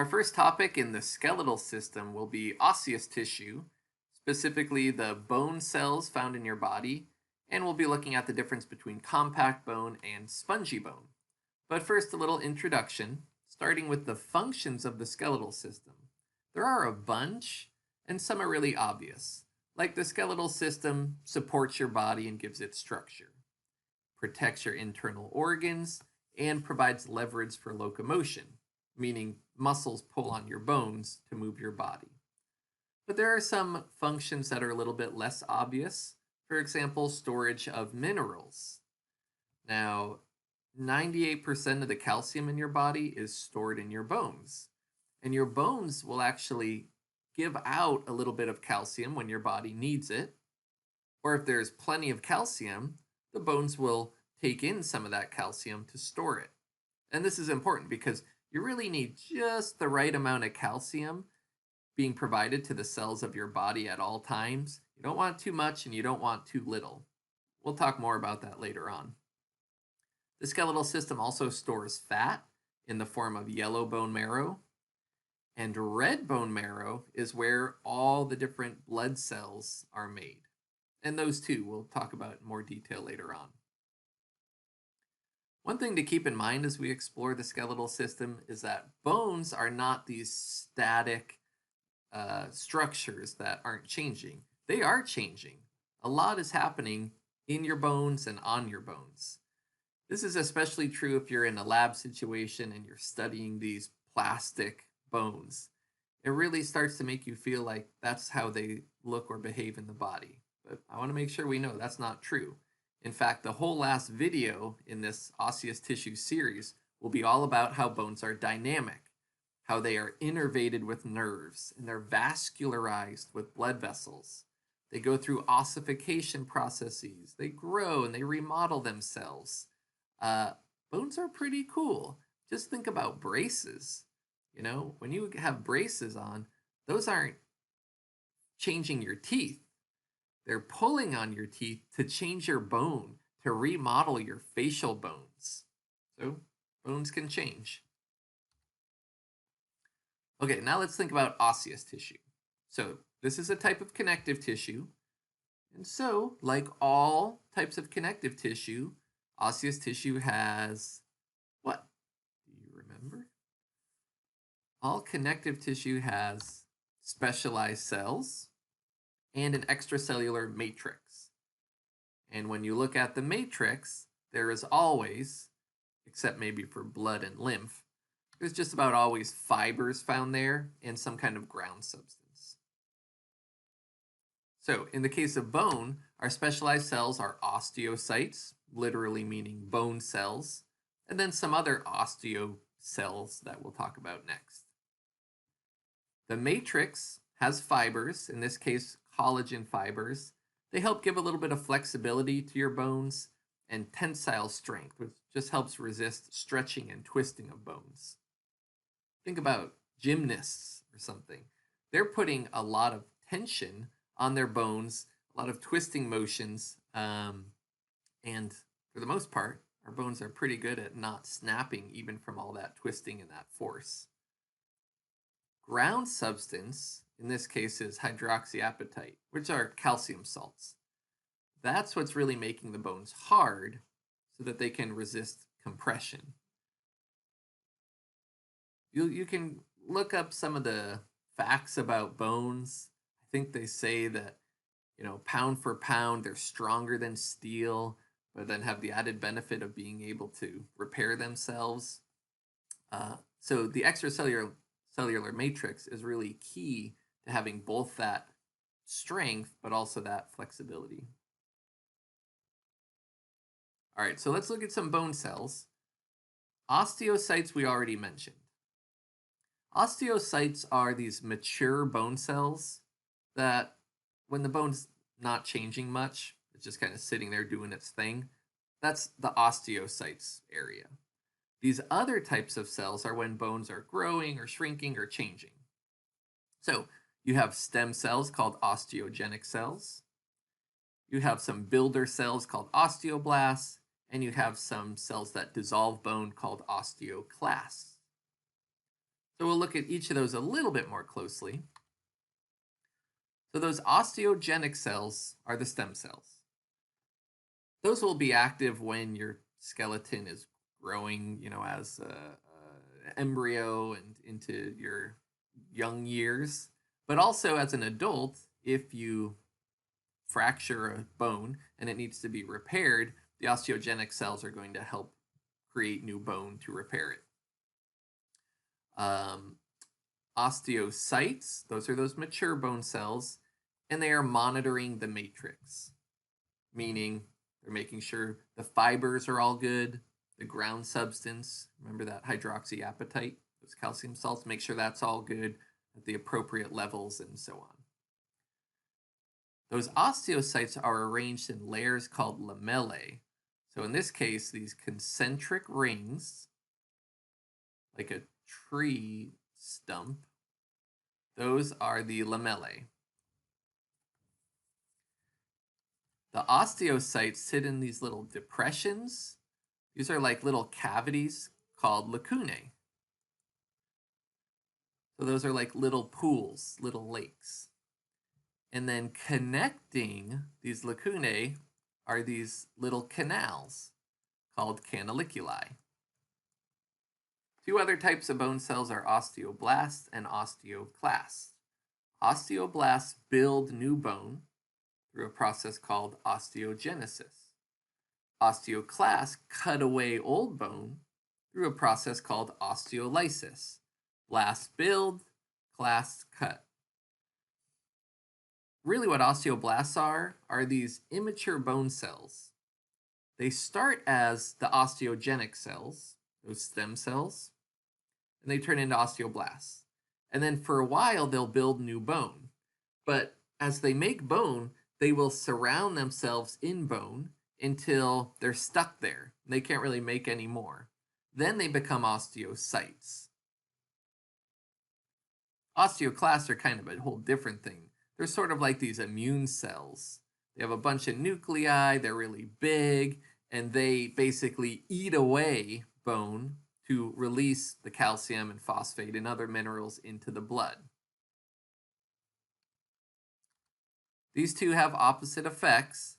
Our first topic in the skeletal system will be osseous tissue, specifically the bone cells found in your body, and we'll be looking at the difference between compact bone and spongy bone. But first, a little introduction, starting with the functions of the skeletal system. There are a bunch, and some are really obvious. Like the skeletal system supports your body and gives it structure, protects your internal organs, and provides leverage for locomotion, meaning muscles pull on your bones to move your body. But there are some functions that are a little bit less obvious. For example, storage of minerals. Now, 98% of the calcium in your body is stored in your bones. And your bones will actually give out a little bit of calcium when your body needs it. Or if there's plenty of calcium, the bones will take in some of that calcium to store it. And this is important because you really need just the right amount of calcium being provided to the cells of your body at all times. You don't want too much and you don't want too little. We'll talk more about that later on. The skeletal system also stores fat in the form of yellow bone marrow. And red bone marrow is where all the different blood cells are made. And those two we'll talk about in more detail later on. One thing to keep in mind as we explore the skeletal system is that bones are not these static structures that aren't changing. They are changing. A lot is happening in your bones and on your bones. This is especially true if you're in a lab situation and you're studying these plastic bones. It really starts to make you feel like that's how they look or behave in the body. But I want to make sure we know that's not true. In fact, the whole last video in this osseous tissue series will be all about how bones are dynamic, how they are innervated with nerves, and they're vascularized with blood vessels. They go through ossification processes, they grow and they remodel themselves. Bones are pretty cool. Just think about braces. You know, when you have braces on, those aren't changing your teeth. They're pulling on your teeth to change your bone, to remodel your facial bones. So, bones can change. Okay, now let's think about osseous tissue. So, this is a type of connective tissue. And so, like all types of connective tissue, osseous tissue has what? Do you remember? All connective tissue has specialized cells and an extracellular matrix. And when you look at the matrix, there is always, except maybe for blood and lymph, there's just about always fibers found there and some kind of ground substance. So in the case of bone, our specialized cells are osteocytes, literally meaning bone cells, and then some other osteocells that we'll talk about next. The matrix has fibers, in this case collagen fibers. They help give a little bit of flexibility to your bones and tensile strength, which just helps resist stretching and twisting of bones. Think about gymnasts or something. They're putting a lot of tension on their bones, a lot of twisting motions, and for the most part, our bones are pretty good at not snapping even from all that twisting and that force. Ground substance, in this case, is hydroxyapatite, which are calcium salts. That's what's really making the bones hard so that they can resist compression. You can look up some of the facts about bones. I think they say that, pound for pound, they're stronger than steel, but then have the added benefit of being able to repair themselves. So the extracellular cellular matrix is really key to having both that strength, but also that flexibility. All right, so let's look at some bone cells. Osteocytes we already mentioned. Osteocytes are these mature bone cells that when the bone's not changing much, it's just kind of sitting there doing its thing. That's the osteocytes area. These other types of cells are when bones are growing or shrinking or changing. So you have stem cells called osteogenic cells. You have some builder cells called osteoblasts, and you have some cells that dissolve bone called osteoclasts. So we'll look at each of those a little bit more closely. So those osteogenic cells are the stem cells. Those will be active when your skeleton is growing, as a embryo and into your young years. But also as an adult, if you fracture a bone and it needs to be repaired, the osteogenic cells are going to help create new bone to repair it. Osteocytes, those are those mature bone cells, and they are monitoring the matrix, meaning they're making sure the fibers are all good, the ground substance, remember that hydroxyapatite, those calcium salts, make sure that's all good at the appropriate levels and so on. Those osteocytes are arranged in layers called lamellae. So in this case, these concentric rings, like a tree stump, those are the lamellae. The osteocytes sit in these little depressions. These are like little cavities called lacunae. So those are like little pools, little lakes. And then connecting these lacunae are these little canals called canaliculi. Two other types of bone cells are osteoblasts and osteoclasts. Osteoblasts build new bone through a process called osteogenesis. Osteoclasts cut away old bone through a process called osteolysis. Blasts build, clasts cut. Really what osteoblasts are these immature bone cells. They start as the osteogenic cells, those stem cells, and they turn into osteoblasts. And then for a while, they'll build new bone. But as they make bone, they will surround themselves in bone until they're stuck there. They can't really make any more. Then they become osteocytes. Osteoclasts are kind of a whole different thing. They're sort of like these immune cells. They have a bunch of nuclei, they're really big, and they basically eat away bone to release the calcium and phosphate and other minerals into the blood. These two have opposite effects,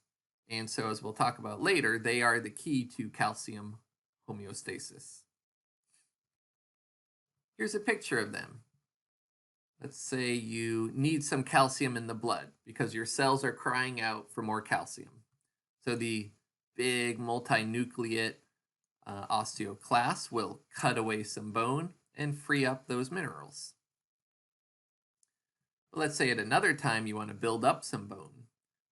and so as we'll talk about later, they are the key to calcium homeostasis. Here's a picture of them. Let's say you need some calcium in the blood because your cells are crying out for more calcium. So the big multinucleate osteoclasts will cut away some bone and free up those minerals. But let's say at another time you want to build up some bone.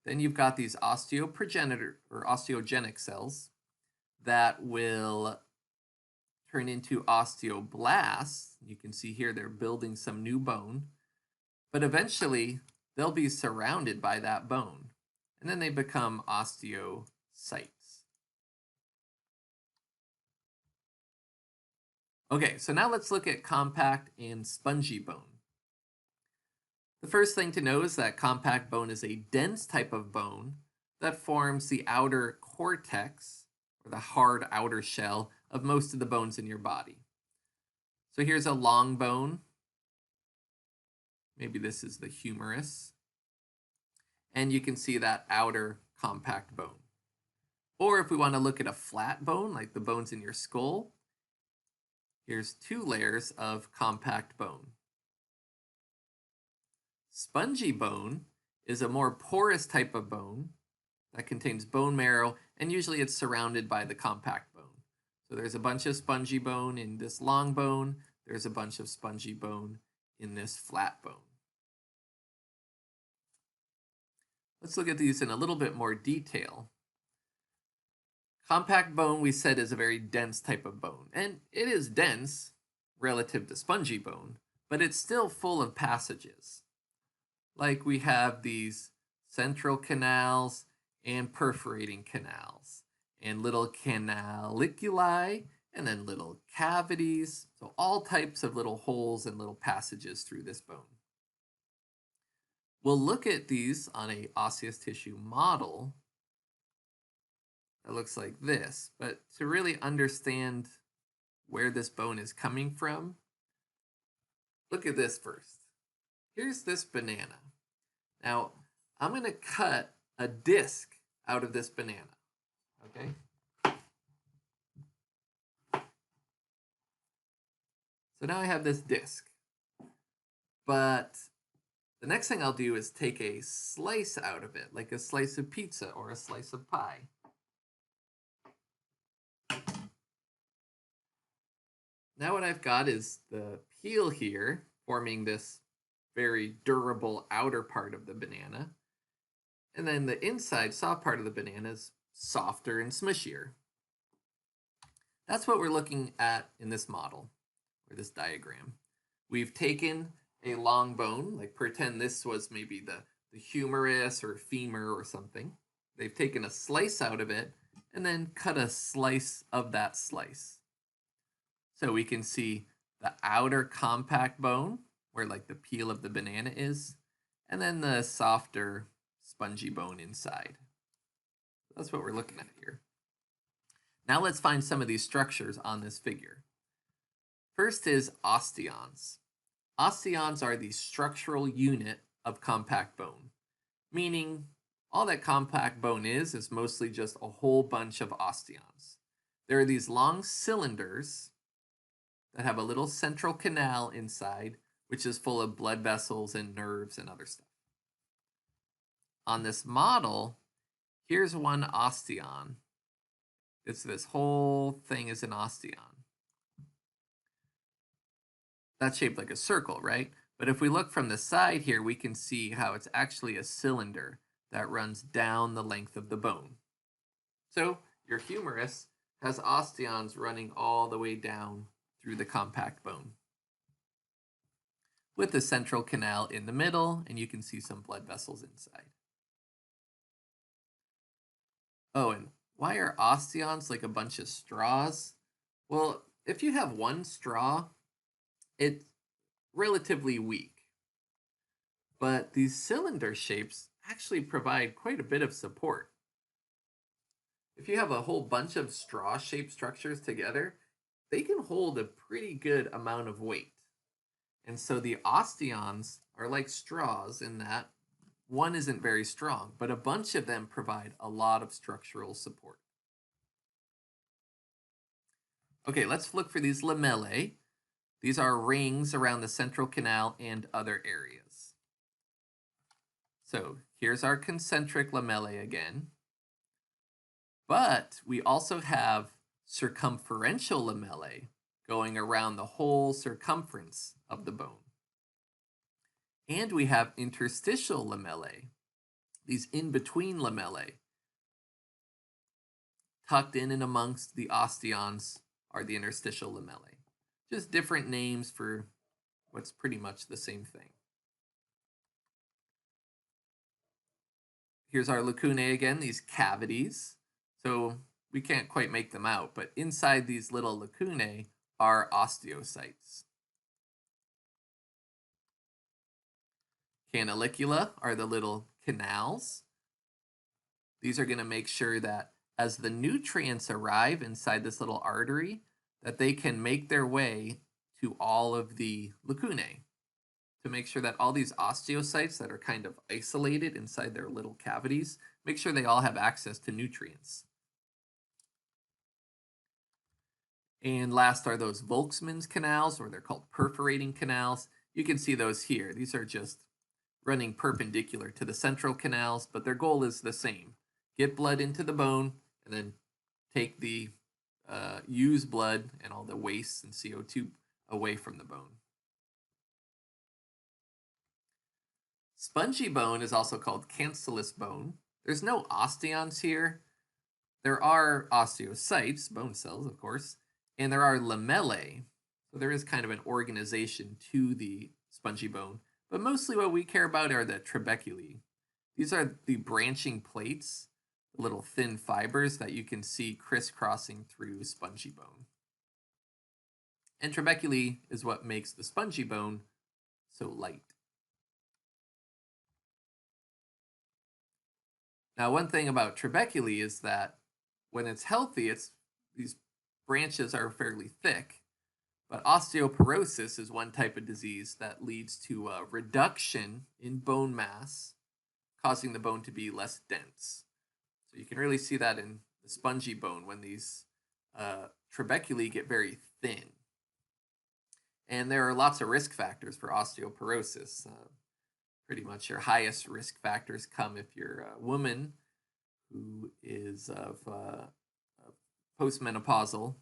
Then you've got these osteoprogenitor or osteogenic cells that will turn into osteoblasts. You can see here they're building some new bone, but eventually they'll be surrounded by that bone, and then they become osteocytes. Okay, so now let's look at compact and spongy bone. The first thing to know is that compact bone is a dense type of bone that forms the outer cortex, or the hard outer shell, of most of the bones in your body. So here's a long bone. Maybe this is the humerus. And you can see that outer compact bone. Or if we want to look at a flat bone, like the bones in your skull, here's two layers of compact bone. Spongy bone is a more porous type of bone that contains bone marrow, and usually it's surrounded by the compact bone. So there's a bunch of spongy bone in this long bone, there's a bunch of spongy bone in this flat bone. Let's look at these in a little bit more detail. Compact bone, we said, is a very dense type of bone, and it is dense relative to spongy bone, but it's still full of passages. Like we have these central canals and perforating canals, and little canaliculi, and then little cavities. So all types of little holes and little passages through this bone. We'll look at these on a osseous tissue model that looks like this, but to really understand where this bone is coming from, look at this first. Here's this banana. Now, I'm going to cut a disc out of this banana. Okay? So now I have this disc. But the next thing I'll do is take a slice out of it, like a slice of pizza or a slice of pie. Now what I've got is the peel here, forming this very durable outer part of the banana. And then the inside soft part of the banana is softer and smushier. That's what we're looking at in this model, or this diagram. We've taken a long bone, like pretend this was maybe the humerus or femur or something. They've taken a slice out of it and then cut a slice of that slice. So we can see the outer compact bone, where like the peel of the banana is, and then the softer, spongy bone inside. That's what we're looking at here. Now let's find some of these structures on this figure. First is osteons. Osteons are the structural unit of compact bone, meaning all that compact bone is mostly just a whole bunch of osteons. There are these long cylinders that have a little central canal inside, which is full of blood vessels and nerves and other stuff. On this model, here's one osteon. This whole thing is an osteon. That's shaped like a circle, right? But if we look from the side here, we can see how it's actually a cylinder that runs down the length of the bone. So your humerus has osteons running all the way down through the compact bone, with the central canal in the middle, and you can see some blood vessels inside. Oh, and why are osteons like a bunch of straws? Well, if you have one straw, it's relatively weak. But these cylinder shapes actually provide quite a bit of support. If you have a whole bunch of straw-shaped structures together, they can hold a pretty good amount of weight. And so the osteons are like straws in that one isn't very strong, but a bunch of them provide a lot of structural support. Okay, let's look for these lamellae. These are rings around the central canal and other areas. So here's our concentric lamellae again. But we also have circumferential lamellae going around the whole circumference of the bone. And we have interstitial lamellae, these in-between lamellae. Tucked in and amongst the osteons are the interstitial lamellae. Just different names for what's pretty much the same thing. Here's our lacunae again, these cavities. So we can't quite make them out, but inside these little lacunae are osteocytes. Canalicula are the little canals. These are going to make sure that as the nutrients arrive inside this little artery, that they can make their way to all of the lacunae, to make sure that all these osteocytes that are kind of isolated inside their little cavities, make sure they all have access to nutrients. And last are those Volkmann's canals, or they're called perforating canals. You can see those here. These are just running perpendicular to the central canals, but their goal is the same. Get blood into the bone, and then take the used blood and all the waste and CO2 away from the bone. Spongy bone is also called cancellous bone. There's no osteons here. There are osteocytes, bone cells, of course, and there are lamellae. So there is kind of an organization to the spongy bone. But mostly what we care about are the trabeculae. These are the branching plates, the little thin fibers that you can see crisscrossing through spongy bone. And trabeculae is what makes the spongy bone so light. Now, one thing about trabeculae is that when it's healthy, these branches are fairly thick. But osteoporosis is one type of disease that leads to a reduction in bone mass, causing the bone to be less dense. So you can really see that in the spongy bone when these trabeculae get very thin. And there are lots of risk factors for osteoporosis. Pretty much your highest risk factors come if you're a woman who is of postmenopausal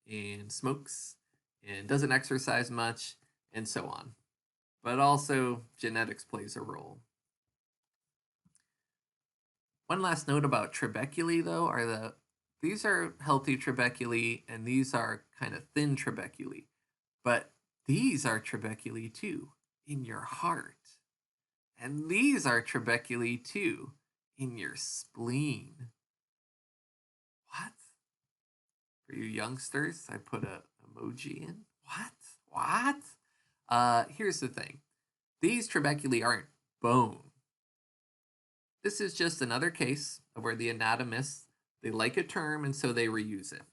and smokes and doesn't exercise much and so on. But also genetics plays a role. One last note about trabeculae though are these are healthy trabeculae and these are kind of thin trabeculae. But these are trabeculae too in your heart. And these are trabeculae too in your spleen. What? For you youngsters, I put a emoji in. What? Here's the thing. These trabeculae aren't bone. This is just another case of where the anatomists, they like a term and so they reuse it.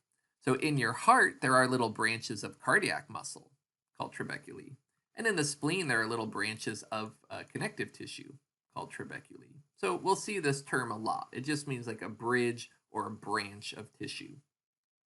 So in your heart, there are little branches of cardiac muscle called trabeculae. And in the spleen, there are little branches of connective tissue called trabeculae. So we'll see this term a lot. It just means like a bridge or a branch of tissue.